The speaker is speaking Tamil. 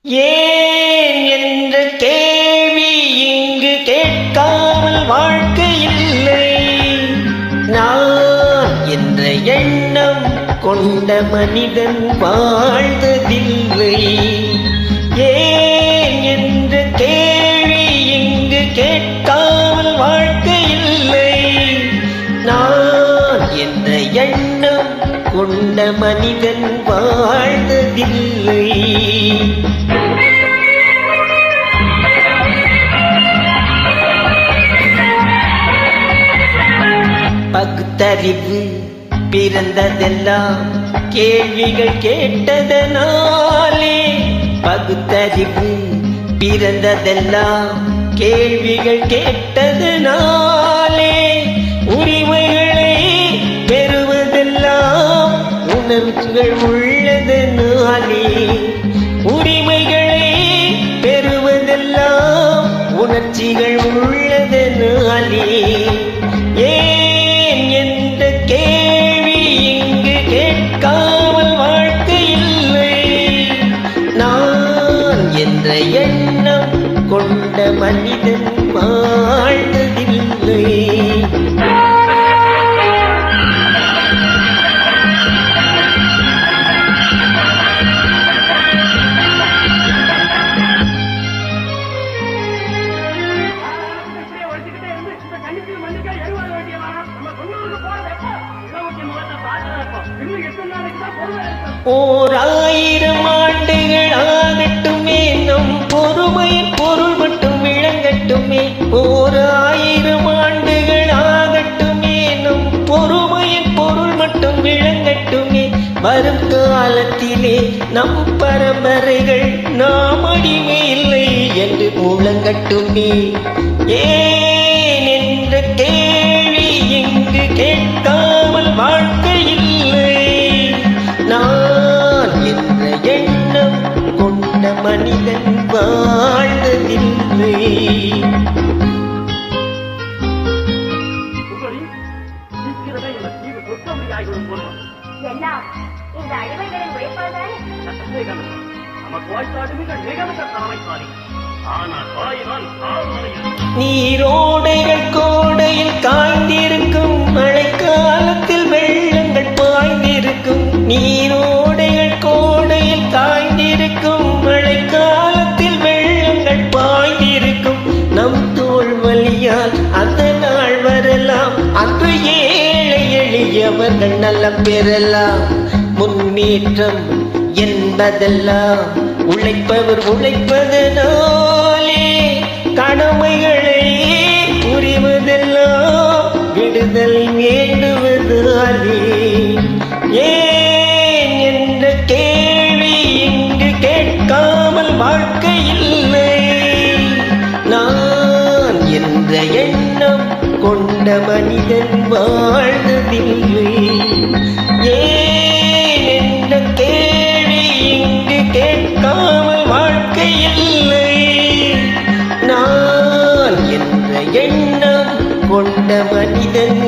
ஏன் என்ற கேள்வி இங்கு கேட்காமல் வாழ்க்கை இல்லை. நான் என்ற எண்ணம் கொண்ட மனிதன் வாழ்ந்ததில்லை. ஏன் என்ற கேள்வி இங்கு கேட்காமல் வாழ்க்கை இல்லை. நான் என்ற எண்ணம் கொண்ட மனிதன் வாழ்ந்ததில்லை. பகுத்தறிவு பிறந்ததெல்லாம் கேள்விகள் கேட்டதனாலே. பகுத்தறிவு பிறந்ததெல்லாம் கேள்விகள் கேட்டதனாலே. உரிமைகளை பெறுவதெல்லாம் உணர்வுகள் உள்ளதனாலே. உரிமைகளை பெறுவதெல்லாம் உணர்ச்சிகள் உள்ளதனாலே. ஏன் என்ற கேள்வி இங்கு கேட்காமல் வாழ்க்கை இல்லை. நான் என்ற எண்ணம் கொண்ட மனிதன் வாழ்ந்ததில்லை. ஓர் 1000 ஆண்டுகள் ஆகட்டுமே, நம் பொறுமையின் பொருள் மட்டும் விளங்கட்டுமே. ஓர் 1000 ஆண்டுகள் ஆகட்டுமே, நம் பொறுமையின் பொருள் மட்டும் விளங்கட்டுமே. வரும் காலத்திலே நம் பரம்பரைகள் நாம் அடிமை இல்லை என்று முழங்கட்டுமே. ஏன் என்ற கேள்வி இங்கு கேட்காமல் வாழ்க்கை இல்லை. நான் என்ற எண்ணம் கொண்ட மனிதன் வாழ்ந்ததில்லை. நீரோடைகள் கோடையில் காய்ந்திருக்கும், மழைக்காலத்தில் வெள்ளங்கள் பாய்ந்திருக்கும். நீரோடைகள் கோடையில் காய்ந்திருக்கும், மழைக்காலத்தில் வெள்ளங்கள் பாய்ந்திருக்கும். நம் தோள் வலியால் அந்த நாள் வரலாம், அன்று ஏழை எளியவர்கள் நலம் பெறலாம். முன்னேற்றம் என்பதெல்லாம் உழைப்பவர் உழைப்பதனாலே. கடமைகளை புரிவதெல்லாம் விடுதல் வேண்டுவதாலே. ஏன் என்ற கேள்வி இங்கு கேட்காமல் வாழ்க்கை இல்லை. நான் என்ற எண்ணம் கொண்ட மனிதன் வாழ்ந்ததில்லை. ஏன் என்ற கேள்வி இங்கு கேட்காமல் வாழ்க்கை இல்லை. நான் என்ற எண்ணம் கொண்ட மனிதன்